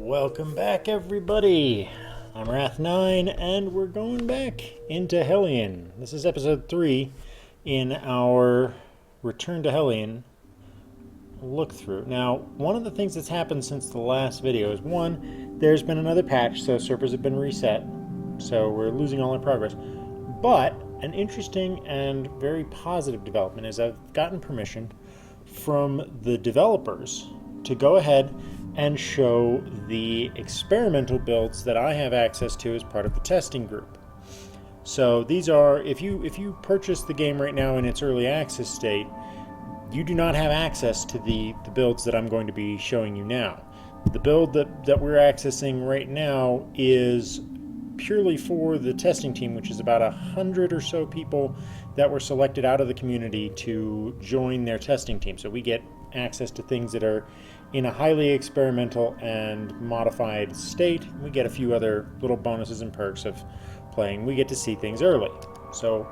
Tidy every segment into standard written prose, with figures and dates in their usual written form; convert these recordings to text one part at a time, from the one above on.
Welcome back, everybody. I'm Wrath9, and we're going back into Hellion. This is episode 3 in our Return to Hellion look through. Now, one of the things that's happened since the last video is, one, there's been another patch, so servers have been reset, so we're losing all our progress. But an interesting and very positive development is I've gotten permission from the developers to go ahead and show the experimental builds that I have access to as part of the testing group. So these are, if you purchase the game right now in its early access state, you do not have access to the builds that I'm going to be showing you now. The build that we're accessing right now is purely for the testing team, which is about 100 or so people that were selected out of the community to join their testing team. So we get access to things that are in a highly experimental and modified state. We get a few other little bonuses and perks of playing. We get to see things early. So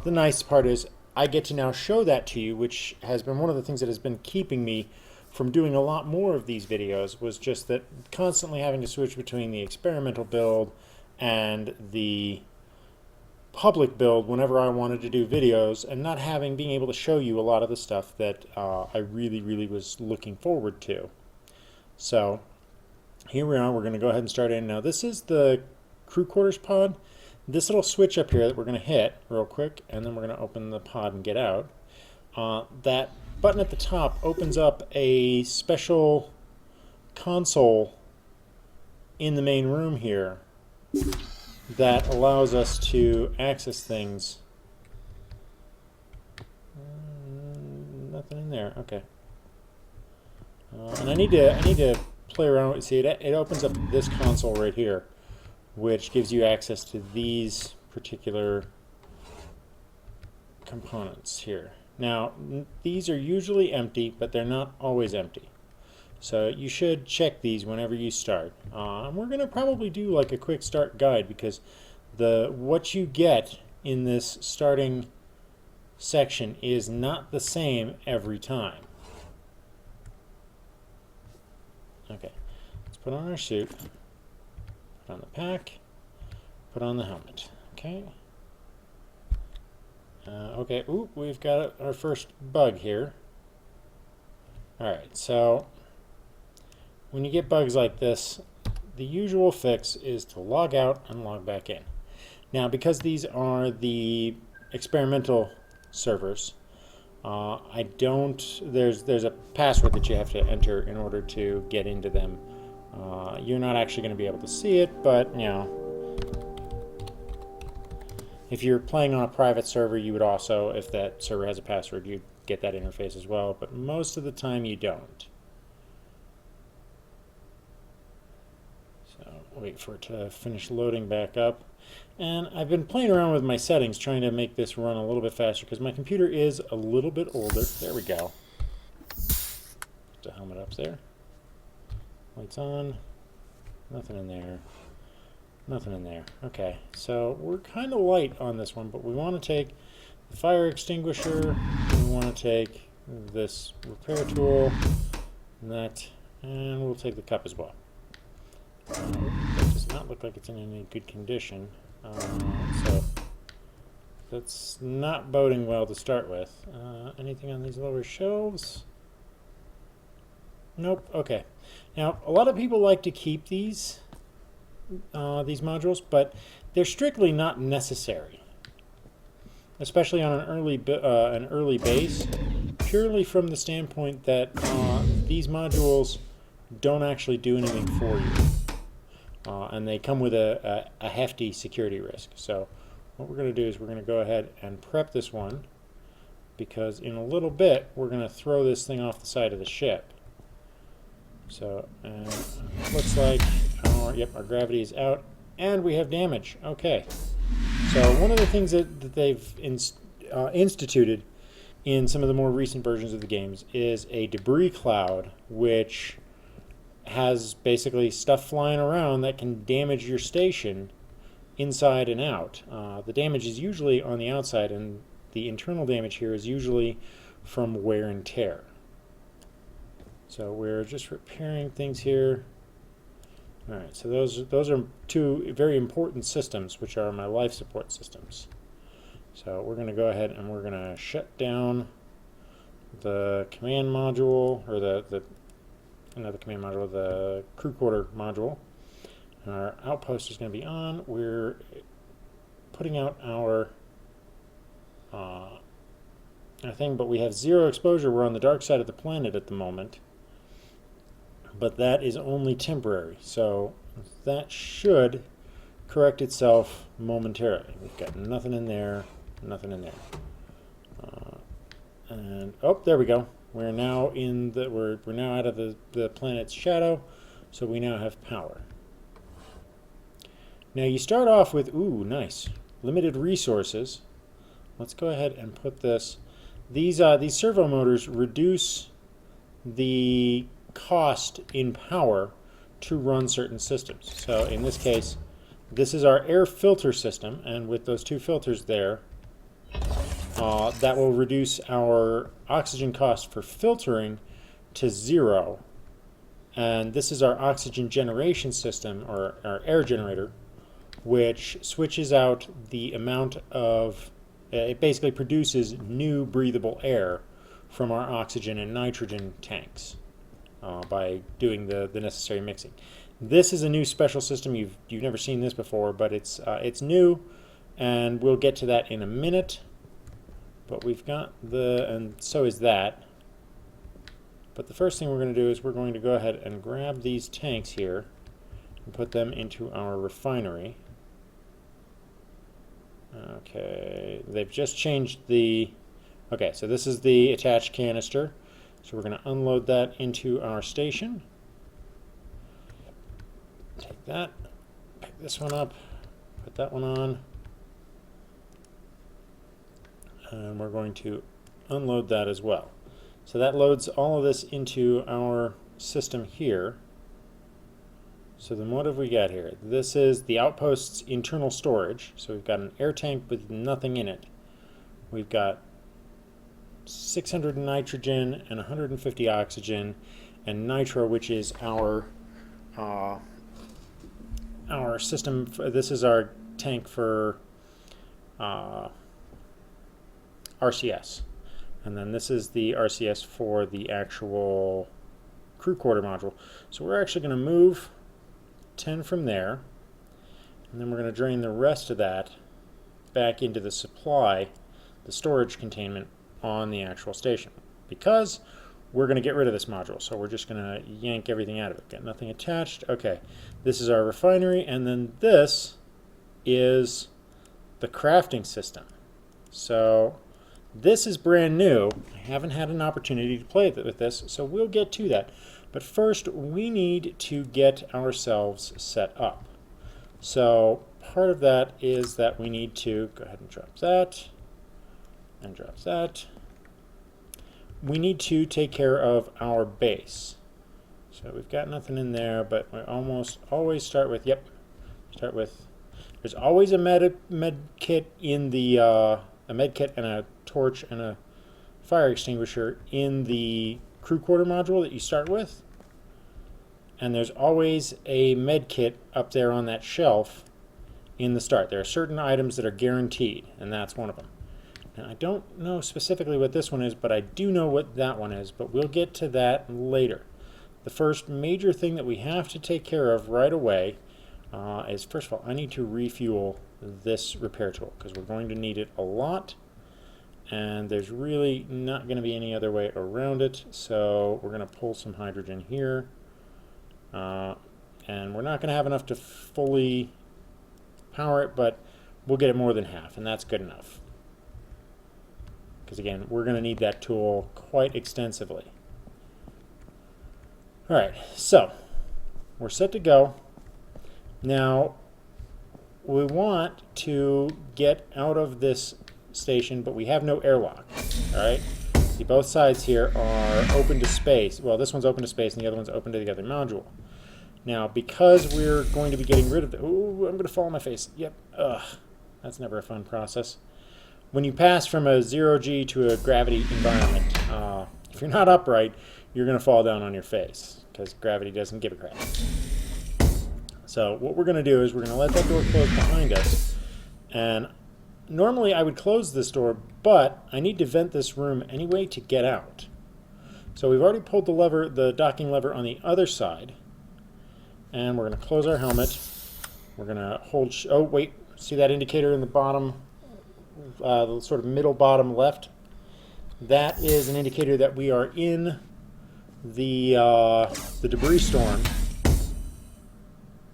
the nice part is I get to now show that to you, which has been one of the things that has been keeping me from doing a lot more of these videos, was just that constantly having to switch between the experimental build and the public build whenever I wanted to do videos, and not being able to show you a lot of the stuff that I really was looking forward to. So here we are. We're going to go ahead and start in now. This is the crew quarters pod. This little switch up here that we're going to hit real quick, and then we're going to open the pod and get out. That button at the top opens up a special console in the main room here that allows us to access things. Nothing in there. Okay. And I need to play around with. See, it opens up this console right here, which gives you access to these particular components here. Now, these are usually empty, but they're not always empty. So you should check these whenever you start. We're going to probably do like a quick start guide, because what you get in this starting section is not the same every time. Okay, let's put on our suit, put on the pack, put on the helmet. Okay. Okay, ooh, we've got our first bug here. Alright, so when you get bugs like this, the usual fix is to log out and log back in. Now, because these are the experimental servers, there's a password that you have to enter in order to get into them. You're not actually going to be able to see it, but you know, if you're playing on a private server, you would also, if that server has a password, you'd get that interface as well, but most of the time you don't. So wait for it to finish loading back up. And I've been playing around with my settings, trying to make this run a little bit faster, because my computer is a little bit older. There we go. Put the helmet up there. Lights on. Nothing in there. Nothing in there. Okay, so we're kind of light on this one, but we want to take the fire extinguisher, we want to take this repair tool, and we'll take the cup as well. That does not look like it's in any good condition, so that's not boding well to start with. Anything on these lower shelves? Nope. Okay. Now, a lot of people like to keep these modules, but they're strictly not necessary, especially on an early base, purely from the standpoint that these modules don't actually do anything for you, and they come with a hefty security risk. So what we're going to do is we're going to go ahead and prep this one, because in a little bit we're going to throw this thing off the side of the ship. So it looks like our gravity is out, and we have damage. Okay, so one of the things that they've instituted in some of the more recent versions of the games is a debris cloud, which has basically stuff flying around that can damage your station inside and out. The damage is usually on the outside, and the internal damage here is usually from wear and tear. So we're just repairing things here. All right, so those are two very important systems, which are my life support systems. So we're going to go ahead and we're going to shut down the command module, or not the command module, the crew quarter module. And our outpost is going to be on. We're putting out our thing, but we have 0 exposure. We're on the dark side of the planet at the moment, but that is only temporary. So that should correct itself momentarily. We've got nothing in there, nothing in there. And oh, there we go. We're now in the we're now out of the planet's shadow, so we now have power. Now you start off with, ooh, nice, limited resources. Let's go ahead and put this. These servo motors reduce the cost in power to run certain systems. So in this case, this is our air filter system, and with those 2 filters there, that will reduce our oxygen cost for filtering to 0. And this is our oxygen generation system, or our air generator, which switches out the amount of, it basically produces new breathable air from our oxygen and nitrogen tanks by doing the necessary mixing. This is a new special system. You've never seen this before, but it's new, and we'll get to that in a minute. But we've got and so is that. But the first thing we're going to do is we're going to go ahead and grab these tanks here and put them into our refinery. Okay, they've just changed the, okay, so this is the attached canister. So we're going to unload that into our station. Take that, pick this one up, put that one on, and we're going to unload that as well. So that loads all of this into our system here. So then what have we got here? This is the outpost's internal storage. So we've got an air tank with nothing in it. We've got 600 nitrogen and 150 oxygen, and nitro, which is our system. This is our tank for RCS. And then this is the RCS for the actual crew quarter module. So we're actually going to move 10 from there, and then we're going to drain the rest of that back into the supply, the storage containment on the actual station, because we're going to get rid of this module. So we're just going to yank everything out of it. Got nothing attached. Okay, this is our refinery, and then this is the crafting system. So this is brand new. I haven't had an opportunity to play with this, so we'll get to that. But first, we need to get ourselves set up. So part of that is that we need to go ahead and drop that, and drop that. We need to take care of our base. So we've got nothing in there, but we almost always start with, there's always a med kit in the, a med kit and a torch and a fire extinguisher in the crew quarter module that you start with. And there's always a med kit up there on that shelf in the start. There are certain items that are guaranteed, and that's one of them. Now, I don't know specifically what this one is, but I do know what that one is, but we'll get to that later. The first major thing that we have to take care of right away is, first of all, I need to refuel this repair tool, because we're going to need it a lot, and there's really not going to be any other way around it. So we're going to pull some hydrogen here. And we're not going to have enough to fully power it, but we'll get it more than half, and that's good enough. Because again, we're going to need that tool quite extensively. All right, so we're set to go. Now, we want to get out of this station, but we have no airlock. All right, see, both sides here are open to space. Well, this one's open to space, and the other one's open to the other module. Now, because we're going to be getting rid of the... Ooh, I'm going to fall on my face. Yep. Ugh. That's never a fun process. When you pass from a 0G to a gravity environment, if you're not upright, you're going to fall down on your face, because gravity doesn't give a crap. So what we're going to do is we're going to let that door close behind us. And normally I would close this door, but I need to vent this room anyway to get out. So we've already pulled the lever, the docking lever on the other side. And we're going to close our helmet. We're going to hold... oh, wait. See that indicator in the bottom, the sort of middle bottom left? That is an indicator that we are in the debris storm.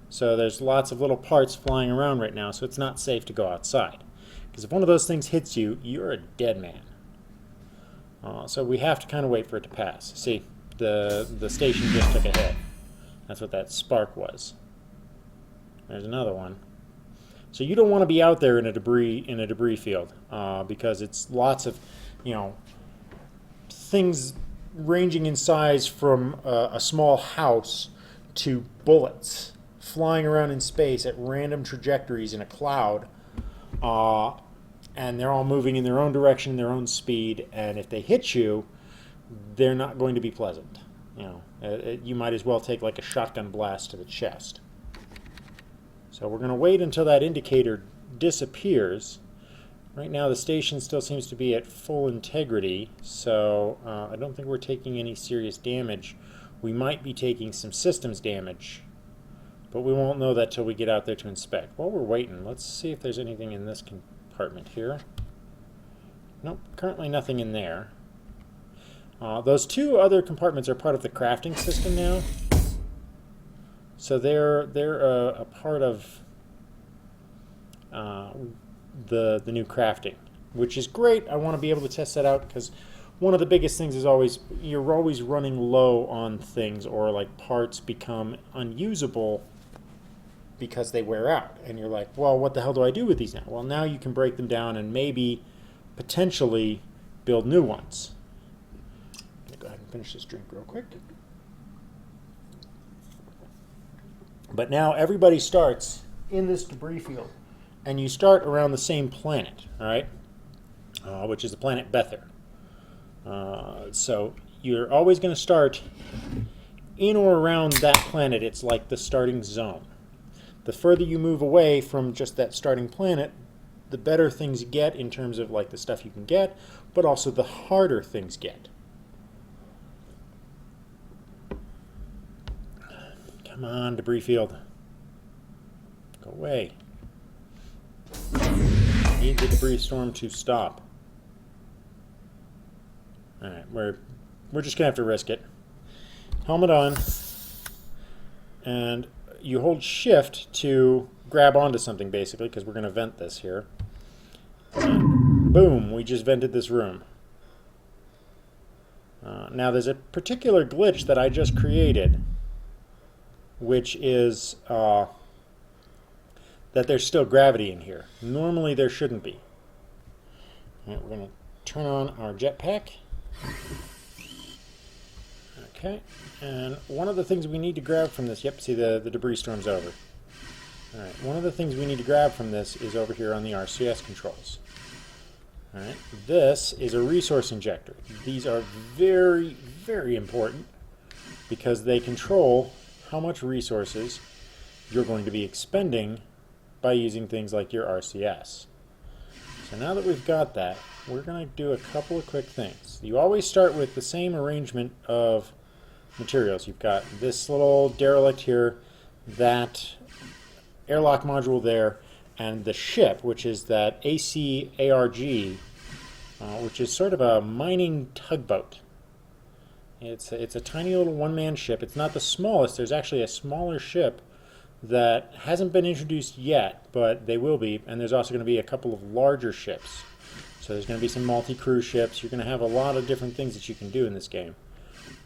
So there's lots of little parts flying around right now, so it's not safe to go outside. Because if one of those things hits you, you're a dead man. So we have to kind of wait for it to pass. See, the station just took a hit. That's what that spark was. There's another one. So you don't want to be out there in a debris field because it's lots of, you know, things ranging in size from a small house to bullets flying around in space at random trajectories in a cloud, and they're all moving in their own direction, their own speed, and if they hit you, they're not going to be pleasant. You know, you might as well take like a shotgun blast to the chest. So we're going to wait until that indicator disappears. Right now the station still seems to be at full integrity, so I don't think we're taking any serious damage. We might be taking some systems damage, but we won't know that till we get out there to inspect. While we're waiting, let's see if there's anything in this compartment here. Nope, currently nothing in there. Those two other compartments are part of the crafting system now. So they're a part of the new crafting, which is great. I want to be able to test that out because one of the biggest things is always you're always running low on things, or like parts become unusable because they wear out, and you're like, well, what the hell do I do with these now? Well, now you can break them down and maybe potentially build new ones. I'm gonna go ahead and finish this drink real quick. But now everybody starts in this debris field, and you start around the same planet, all right? Which is the planet Bether. So you're always going to start in or around that planet. It's like the starting zone. The further you move away from just that starting planet, the better things get in terms of like the stuff you can get, but also the harder things get. Come on, debris field. Go away. Need the debris storm to stop. Alright, we're just gonna have to risk it. Helmet on. And you hold shift to grab onto something basically, because we're gonna vent this here. And boom, we just vented this room. Now there's a particular glitch that I just created, which is that there's still gravity in here. Normally there shouldn't be. All right, we're going to turn on our jetpack. Okay, and one of the things we need to grab from this, yep, see the debris storm's over. All right, one of the things we need to grab from this is over here on the RCS controls. All right, this is a resource injector. These are very, very important because they control how much resources you're going to be expending by using things like your RCS. So now that we've got that, we're going to do a couple of quick things. You always start with the same arrangement of materials. You've got this little derelict here, that airlock module there, and the ship, which is that ACARG, which is sort of a mining tugboat. It's a tiny little one-man ship. It's not the smallest. There's actually a smaller ship that hasn't been introduced yet, but they will be. And there's also going to be a couple of larger ships. So there's going to be some multi-crew ships. You're going to have a lot of different things that you can do in this game.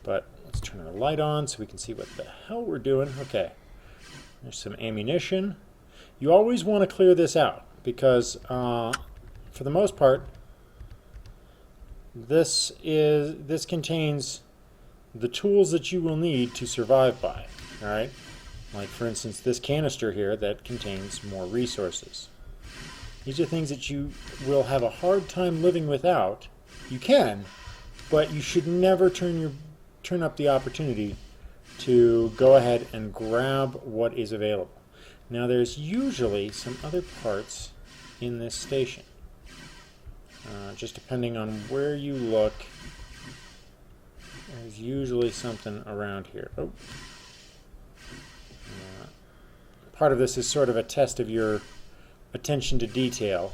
But let's turn our light on so we can see what the hell we're doing. Okay, there's some ammunition. You always want to clear this out because, for the most part, this contains the tools that you will need to survive by, all right? Like, for instance, this canister here that contains more resources. These are things that you will have a hard time living without. You can, but you should never turn up the opportunity to go ahead and grab what is available. Now there's usually some other parts in this station. Just depending on where you look, there's usually something around here. Oh. Part of this is sort of a test of your attention to detail,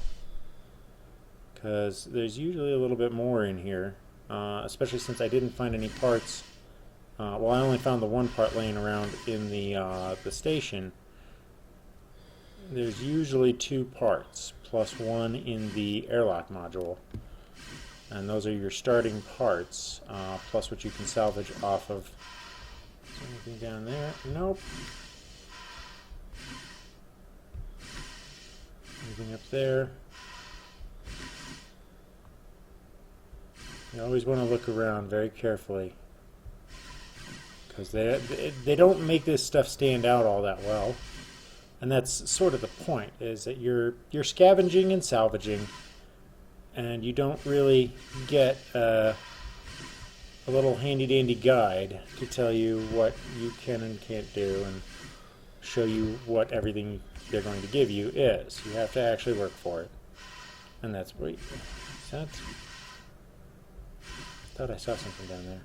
because there's usually a little bit more in here, especially since I didn't find any parts. Well, I only found the one part laying around in the station. There's usually 2 parts, plus 1 in the airlock module. And those are your starting parts, plus what you can salvage off of. Is there anything down there? Nope. Anything up there? You always want to look around very carefully, because they don't make this stuff stand out all that well, and that's sort of the point, is that you're scavenging and salvaging, and you don't really get a little handy-dandy guide to tell you what you can and can't do and show you what everything they're going to give you is. You have to actually work for it, and that's wait. Is that? I thought I saw something down there.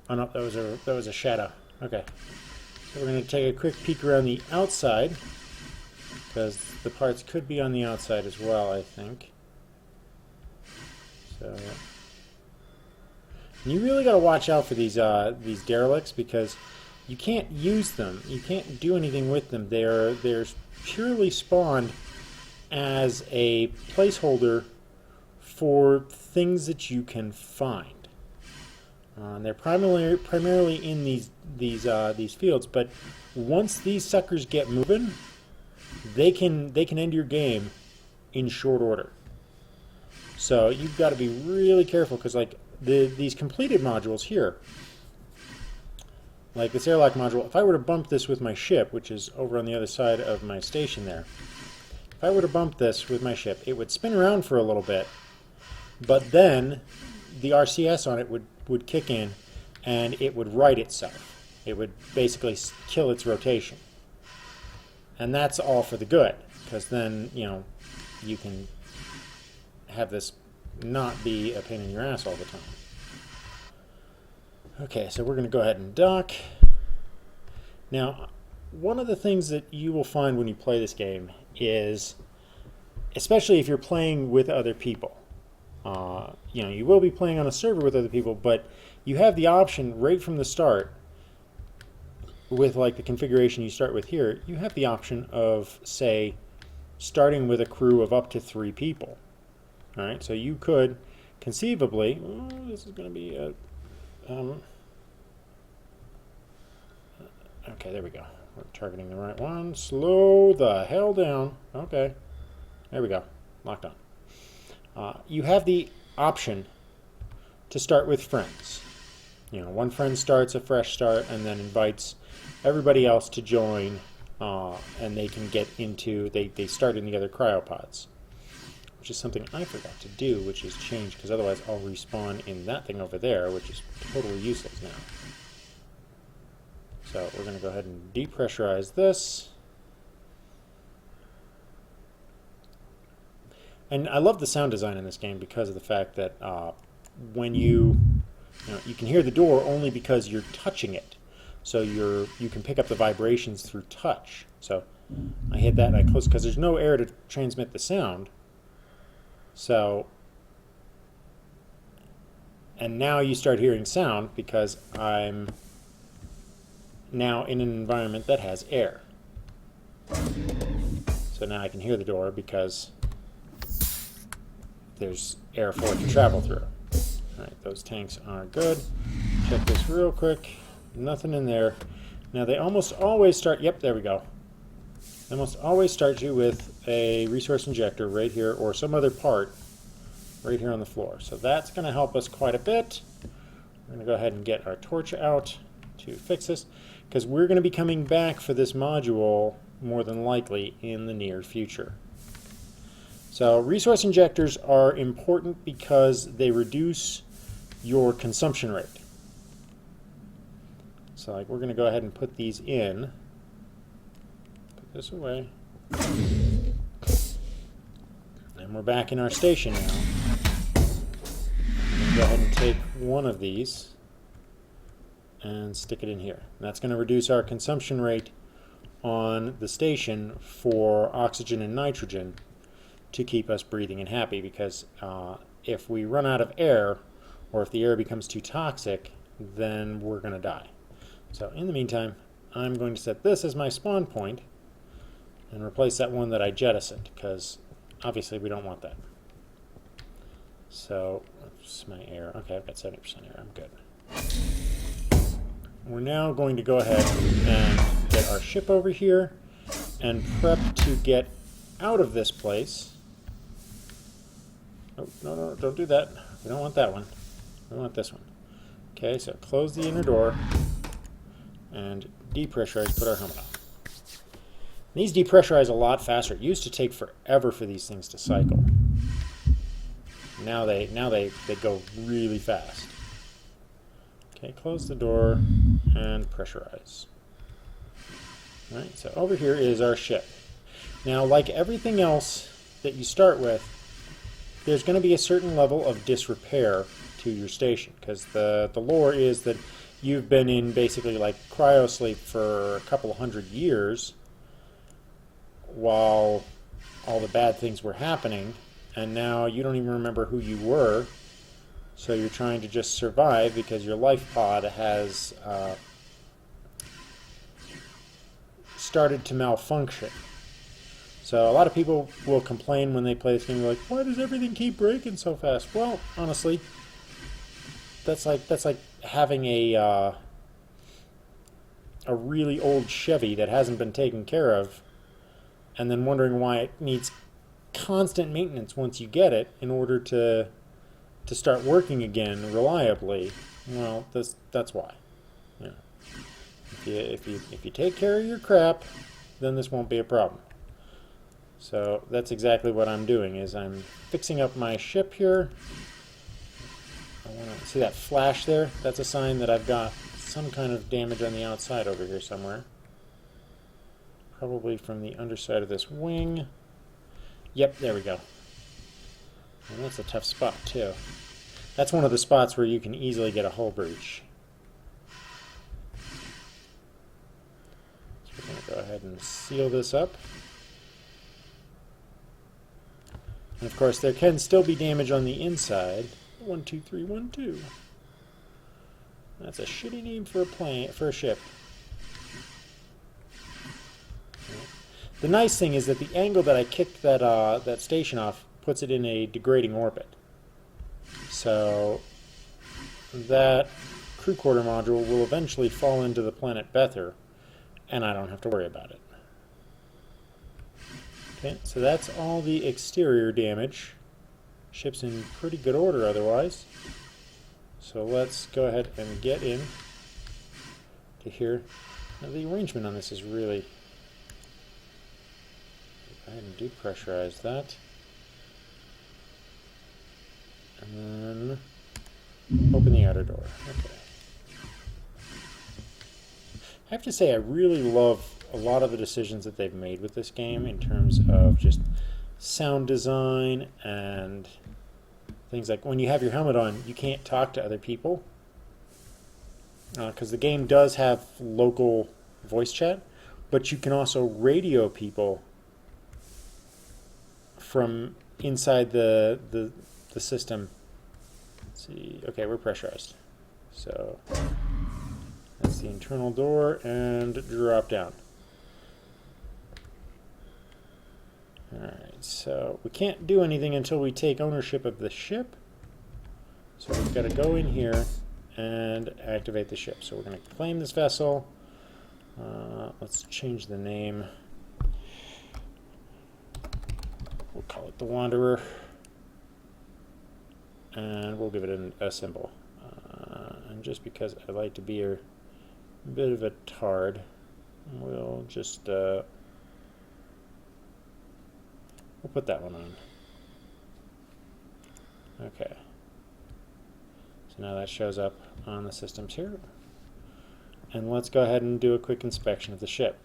Oh no, that was a shadow. Okay, so we're going to take a quick peek around the outside, because the parts could be on the outside as well, I think. So, and you really got to watch out for these derelicts, because you can't use them. You can't do anything with them. They're purely spawned as a placeholder for things that you can find. They're primarily in these fields, but once these suckers get moving, they can end your game in short order. So you've got to be really careful, because like these completed modules here, like this airlock module, if I were to bump this with my ship, which is over on the other side of my station there, if I were to bump this with my ship, it would spin around for a little bit, but then the RCS on it would kick in, and it would right itself. It would basically kill its rotation. And that's all for the good, because then, you know, you can have this not be a pain in your ass all the time. Okay, so we're going to go ahead and dock. Now, one of the things that you will find when you play this game is, especially if you're playing with other people, you know, you will be playing on a server with other people, but you have the option right from the start, with like the configuration you start with here, you have the option of, say, starting with a crew of up to 3 people. All right, so you could conceivably, this is going to be a, okay, there we go. We're targeting the right one. Slow the hell down. Okay, there we go. Locked on. You have the option to start with friends. You know, one friend starts a fresh start and then invites everybody else to join, and they can get into, they start in the other cryopods, which is something I forgot to do, which is change, because otherwise I'll respawn in that thing over there, which is totally useless now. So we're going to go ahead and depressurize this. And I love the sound design in this game because of the fact that when you can hear the door only because you're touching it. So you can pick up the vibrations through touch. So I hit that and I close, because there's no air to transmit the sound. So, and now you start hearing sound because I'm now in an environment that has air. So now I can hear the door because there's air for it to travel through. Alright, those tanks are good. Check this real quick. Nothing in there. Now they almost always start, yep, there we go. They almost always start you with a resource injector right here, or some other part right here on the floor. So that's going to help us quite a bit. We're going to go ahead and get our torch out to fix this, because we're going to be coming back for this module more than likely in the near future. So resource injectors are important because they reduce your consumption rate. So like we're going to go ahead and put these in. Put this away. And we're back in our station now. I'm going to go ahead and take one of these and stick it in here. And that's going to reduce our consumption rate on the station for oxygen and nitrogen to keep us breathing and happy, because if we run out of air, or if the air becomes too toxic, then we're going to die. So in the meantime, I'm going to set this as my spawn point and replace that one that I jettisoned, because obviously we don't want that. So, oops, my air. Okay, I've got 70% air. I'm good. We're now going to go ahead and get our ship over here and prep to get out of this place. Oh, no, no, don't do that. We don't want that one. We want this one. Okay, so close the inner door and depressurize, put our helmet on. These depressurize a lot faster. It used to take forever for these things to cycle. Now they go really fast. Okay, close the door and pressurize. All right, so over here is our ship. Now, like everything else that you start with, there's going to be a certain level of disrepair to your station, because the lore is that you've been in basically like cryosleep for a couple hundred years while all the bad things were happening, and now you don't even remember who you were. So you're trying to just survive because your life pod has started to malfunction. So a lot of people will complain when they play this game, like, why does everything keep breaking so fast? Well, honestly, that's like having a really old Chevy that hasn't been taken care of, and then wondering why it needs constant maintenance once you get it in order to start working again reliably. Well, that's why. Yeah. If you take care of your crap, then this won't be a problem. So that's exactly what I'm doing. Is I'm fixing up my ship here. I want to see that flash there. That's a sign that I've got some kind of damage on the outside over here somewhere. Probably from the underside of this wing. Yep, there we go. And that's a tough spot too. That's one of the spots where you can easily get a hull breach. So we're going to go ahead and seal this up. And of course there can still be damage on the inside. 1, 2, 3, 1, 2. That's a shitty name for a plane, for a ship. The nice thing is that the angle that I kicked that station off puts it in a degrading orbit. So that crew quarter module will eventually fall into the planet Bether, and I don't have to worry about it. Okay, so that's all the exterior damage. Ship's in pretty good order otherwise. So let's go ahead and get in to here. Now the arrangement on this is really... Go ahead and depressurize that. And then open the outer door. Okay. I have to say I really love a lot of the decisions that they've made with this game in terms of just sound design and things like when you have your helmet on, you can't talk to other people because the game does have local voice chat, but you can also radio people from inside the system. Let's see, okay, we're pressurized. So that's the internal door and drop down. Alright, so we can't do anything until we take ownership of the ship. So we've got to go in here and activate the ship. So we're going to claim this vessel. Let's change the name. We'll call it the Wanderer. And we'll give it a symbol. And just because I like to be a bit of a tard, we'll just... we'll put that one on. Okay. So now that shows up on the systems here. And let's go ahead and do a quick inspection of the ship.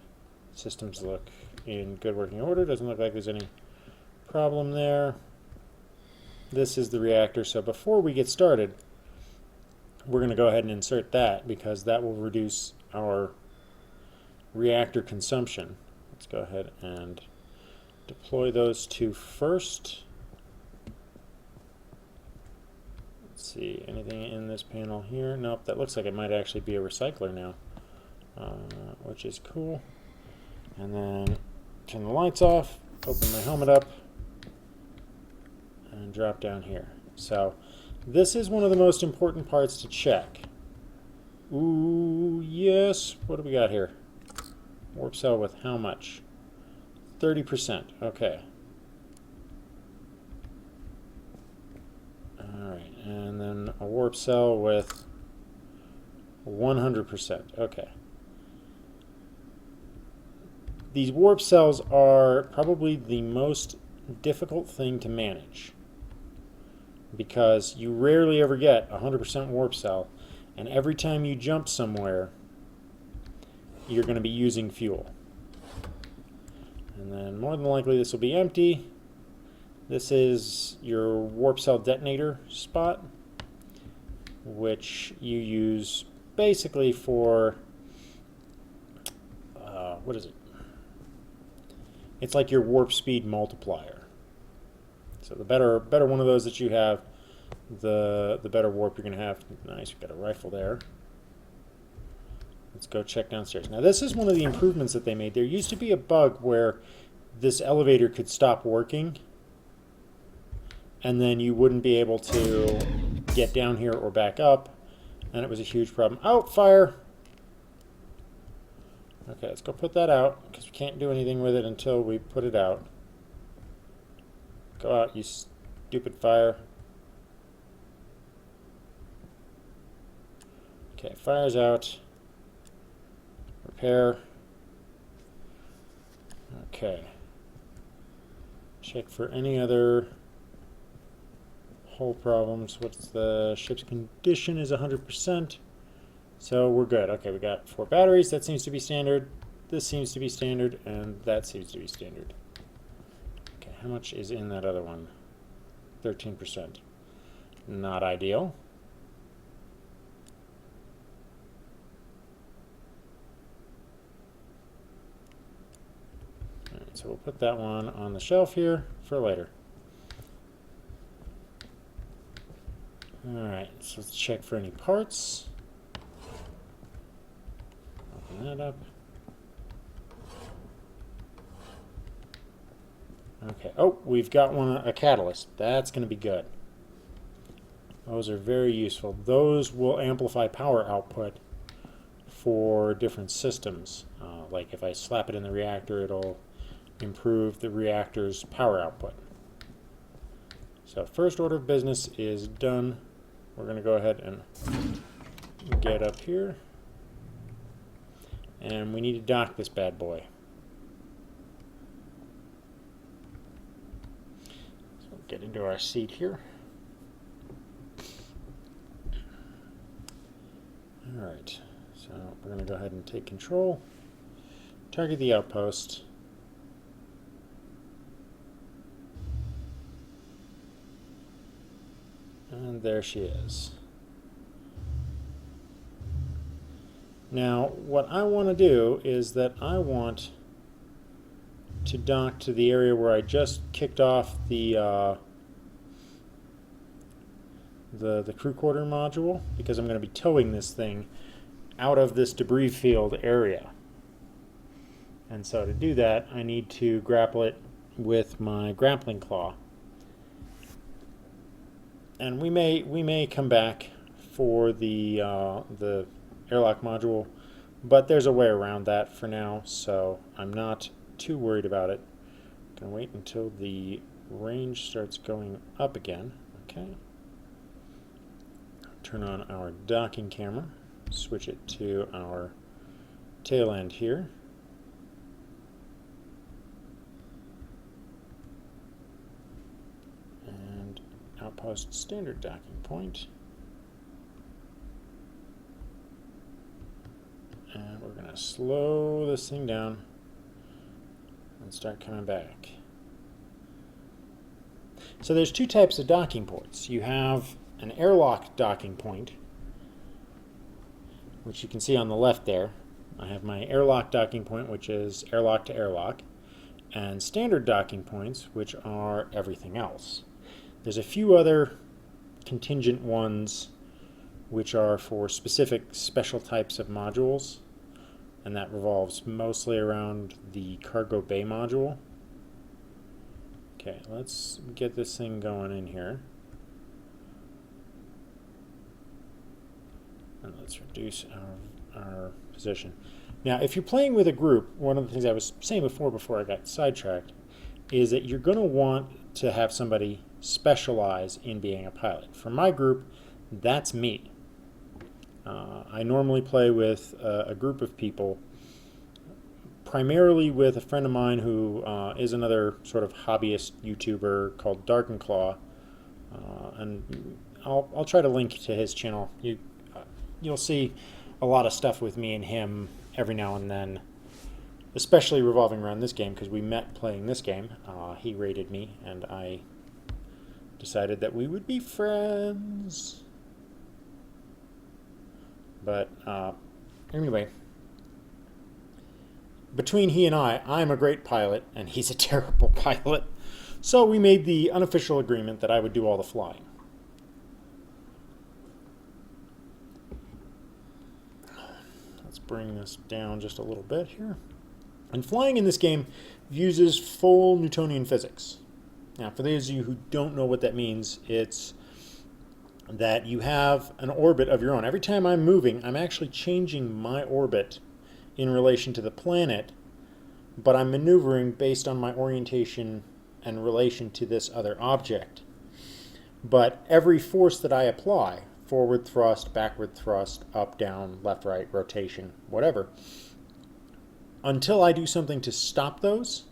Systems look in good working order. Doesn't look like there's any problem there. This is the reactor, so before we get started, we're going to go ahead and insert that because that will reduce our reactor consumption. Let's go ahead and deploy those two first. Let's see, anything in this panel here? Nope, that looks like it might actually be a recycler now, which is cool. And then turn the lights off, open my helmet up, and drop down here. So this is one of the most important parts to check. Ooh, yes. What do we got here? Warp cell with how much? 30%. Okay. Alright, and then a warp cell with 100%. Okay. These warp cells are probably the most difficult thing to manage because you rarely ever get 100% warp cell, and every time you jump somewhere you're going to be using fuel. And then more than likely this will be empty. This is your warp cell detonator spot, which you use basically for what is it? It's like your warp speed multiplier. So the better one of those that you have, the better warp you're going to have. Nice, we've got a rifle there. Let's go check downstairs. Now this is one of the improvements that they made. There used to be a bug where this elevator could stop working and then you wouldn't be able to get down here or back up, and it was a huge problem. Oh, fire! Okay, let's go put that out because we can't do anything with it until we put it out. Go out, you stupid fire. Okay, fire's out. Repair. Okay. Check for any other hull problems. What's the ship's condition is 100%. So we're good. Okay, we got 4 batteries. That seems to be standard. This seems to be standard, and that seems to be standard. Okay, how much is in that other one? 13%. Not ideal. Alright, so we'll put that one on the shelf here for later. Alright, so let's check for any parts. Open that up. Okay, oh, we've got a catalyst. That's going to be good. Those are very useful. Those will amplify power output for different systems. Like if I slap it in the reactor, it'll improve the reactor's power output. So first order of business is done. We're going to go ahead and get up here. And we need to dock this bad boy. So we'll get into our seat here. Alright, so we're going to go ahead and take control. Target the outpost. And there she is. Now, what I want to do is that I want to dock to the area where I just kicked off the crew quarter module, because I'm going to be towing this thing out of this debris field area. And so to do that, I need to grapple it with my grappling claw. And we may come back for the airlock module, but there's a way around that for now, so I'm not too worried about it. I'm gonna wait until the range starts going up again. Okay. Turn on our docking camera, switch it to our tail end here. And outpost standard docking point. And we're going to slow this thing down and start coming back. So there's two types of docking ports. You have an airlock docking point, which you can see on the left there. I have my airlock docking point, which is airlock to airlock, and standard docking points, which are everything else. There's a few other contingent ones which are for specific special types of modules, and that revolves mostly around the cargo bay module. Okay, let's get this thing going in here. And let's reduce our position. Now, if you're playing with a group, one of the things I was saying before I got sidetracked, is that you're going to want to have somebody specialize in being a pilot. For my group, that's me. I normally play with a group of people, primarily with a friend of mine who is another sort of hobbyist YouTuber called Dark and Claw, and I'll try to link to his channel. You'll see a lot of stuff with me and him every now and then, especially revolving around this game, because we met playing this game. He raided me, and I decided that we would be friends. But anyway, between he and I'm a great pilot, and he's a terrible pilot. So we made the unofficial agreement that I would do all the flying. Let's bring this down just a little bit here. And flying in this game uses full Newtonian physics. Now, for those of you who don't know what that means, it's that you have an orbit of your own. Every time I'm moving, I'm actually changing my orbit in relation to the planet, but I'm maneuvering based on my orientation and relation to this other object. But every force that I apply, forward thrust, backward thrust, up, down, left, right, rotation, whatever, until I do something to stop those,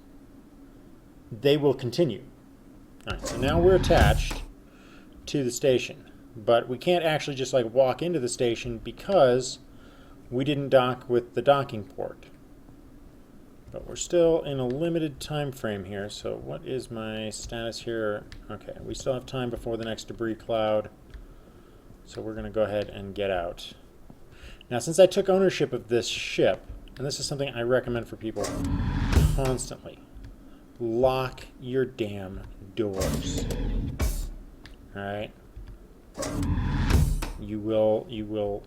they will continue. All right, so now we're attached to the station, but we can't actually just like walk into the station because we didn't dock with the docking port. But we're still in a limited time frame here, so what is my status here? Okay, we still have time before the next debris cloud, so we're going to go ahead and get out. Now, since I took ownership of this ship, and this is something I recommend for people constantly, lock your damn doors. All right? You will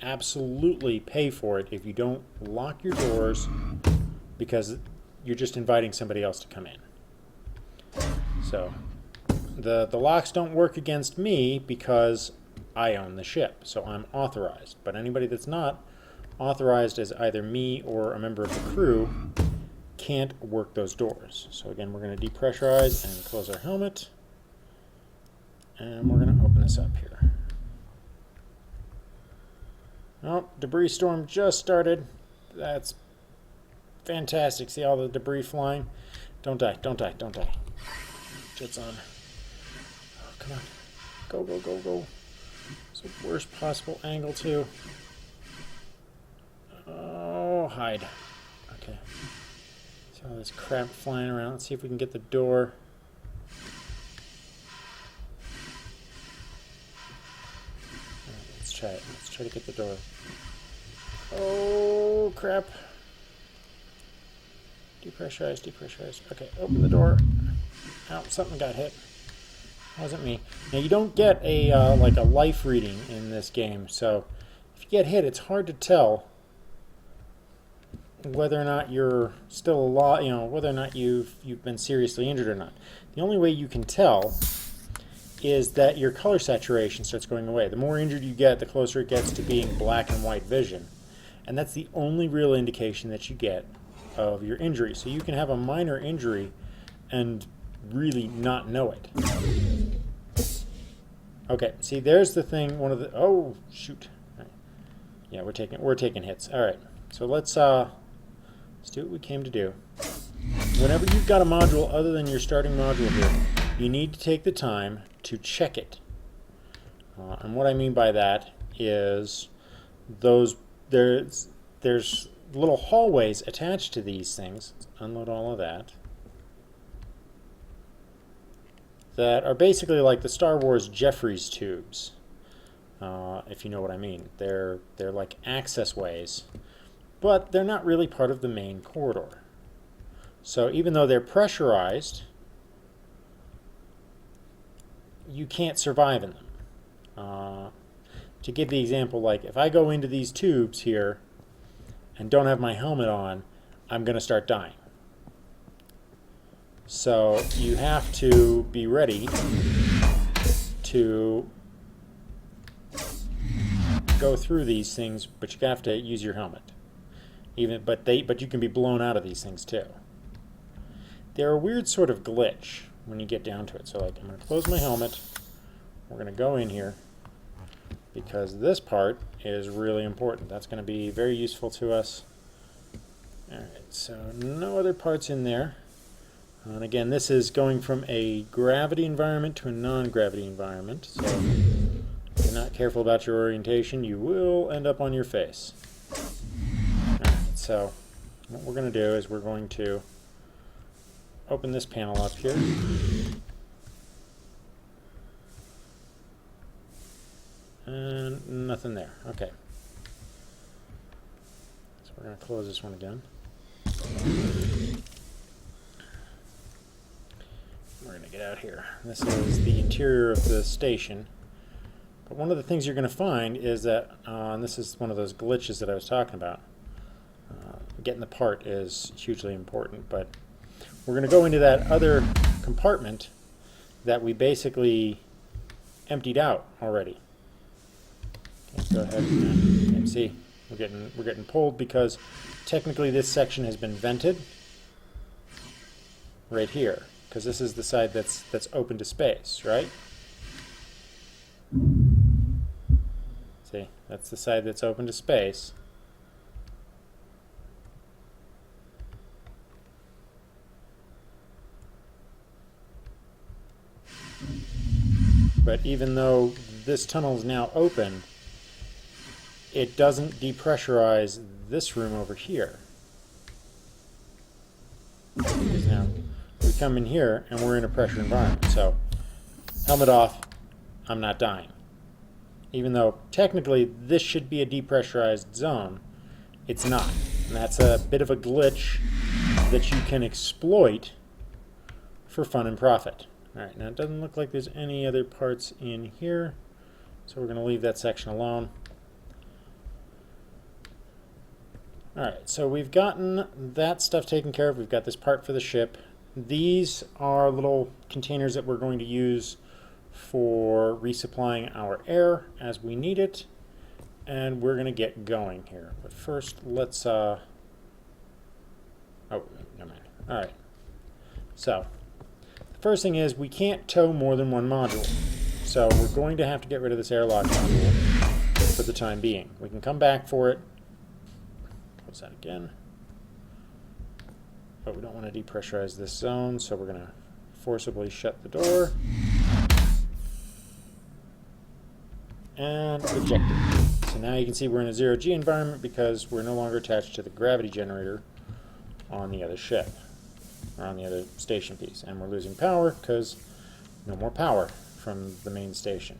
absolutely pay for it if you don't lock your doors, because you're just inviting somebody else to come in. So the locks don't work against me because I own the ship, so I'm authorized. But anybody that's not authorized as either me or a member of the crew can't work those doors. So again, we're going to depressurize and close our helmet, and we're going to open this up here. Oh, debris storm just started. That's fantastic. See all the debris flying? Don't die, don't die, don't die. Jet's on. Oh, come on. Go, go, go, go. It's the worst possible angle, too. Oh, hide. Okay. See all this crap flying around. Let's see if we can get the door. Let's try it. Let's try to get the door. Oh, crap. Depressurize, depressurize. Okay, open the door. Ow, something got hit. Wasn't me. Now, you don't get a like a life reading in this game, so if you get hit, it's hard to tell whether or not you're still alive, whether or not you've been seriously injured or not. The only way you can tell is that your color saturation starts going away. The more injured you get, the closer it gets to being black and white vision. And that's the only real indication that you get of your injury. So you can have a minor injury and really not know it. Okay, see, there's the thing, oh, shoot. Right. Yeah, we're taking hits. All right, so let's do what we came to do. Whenever you've got a module other than your starting module here, you need to take the time to check it. And what I mean by that is those there's little hallways attached to these things. Let's unload all of that. That are basically like the Star Wars Jeffries tubes, if you know what I mean. They're like access ways, but they're not really part of the main corridor. So even though they're pressurized, you can't survive in them. To give the example, like if I go into these tubes here and don't have my helmet on, I'm going to start dying. So you have to be ready to go through these things, but you have to use your helmet. But you can be blown out of these things too. They're a weird sort of glitch when you get down to it. So like I'm going to close my helmet. We're going to go in here because this part is really important. That's going to be very useful to us. Alright, so no other parts in there. And again, this is going from a gravity environment to a non-gravity environment. So if you're not careful about your orientation, you will end up on your face. Alright, so what we're going to do is we're going to open this panel up here. And nothing there. Okay. So we're going to close this one again. We're going to get out here. This is the interior of the station. But one of the things you're going to find is that, and this is one of those glitches that I was talking about, getting the part is hugely important, but we're going to go into that other compartment that we basically emptied out already. Okay, go ahead and see, we're getting pulled because technically this section has been vented right here, because this is the side that's open to space, right? See, that's the side that's open to space. But even though this tunnel is now open, it doesn't depressurize this room over here. Because now we come in here and we're in a pressure environment. So helmet off, I'm not dying. Even though technically this should be a depressurized zone, it's not. And that's a bit of a glitch that you can exploit for fun and profit. Alright, now it doesn't look like there's any other parts in here, so we're going to leave that section alone. Alright, so we've gotten that stuff taken care of. We've got this part for the ship. These are little containers that we're going to use for resupplying our air as we need it. And we're going to get going here. But first, let's... Oh, never mind. Alright, so... First thing is, we can't tow more than one module. So we're going to have to get rid of this airlock module for the time being. We can come back for it. Close that again. But we don't want to depressurize this zone, so we're going to forcibly shut the door. And eject it. So now you can see we're in a zero-G environment because we're no longer attached to the gravity generator on the other ship. Or on the other station piece, and we're losing power because no more power from the main station.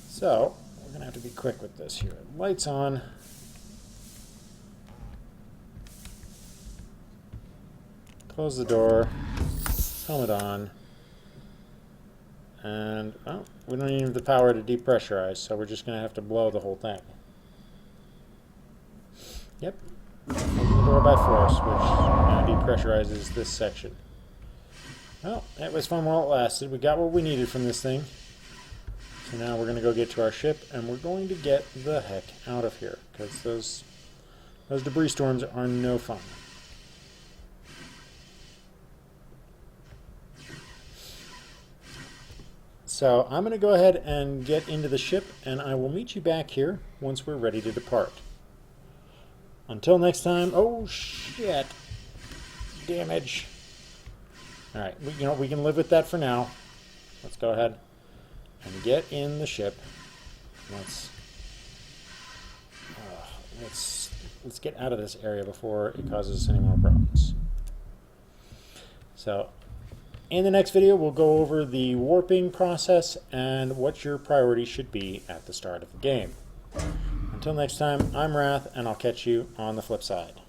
So we're going to have to be quick with this here. Lights on. Close the door. Helmet on. And oh, we don't even have the power to depressurize, so we're just going to have to blow the whole thing. Yep. Open the door by force, which now depressurizes this section. Well, that was fun while it lasted. We got what we needed from this thing. So now we're going to go get to our ship, and we're going to get the heck out of here, because those debris storms are no fun. So I'm going to go ahead and get into the ship, and I will meet you back here once we're ready to depart. Until next time, oh shit, damage. Alright, we can live with that for now. Let's go ahead and get in the ship. Let's let's get out of this area before it causes us any more problems. So in the next video, we'll go over the warping process and what your priority should be at the start of the game. Until next time, I'm Wrath, and I'll catch you on the flip side.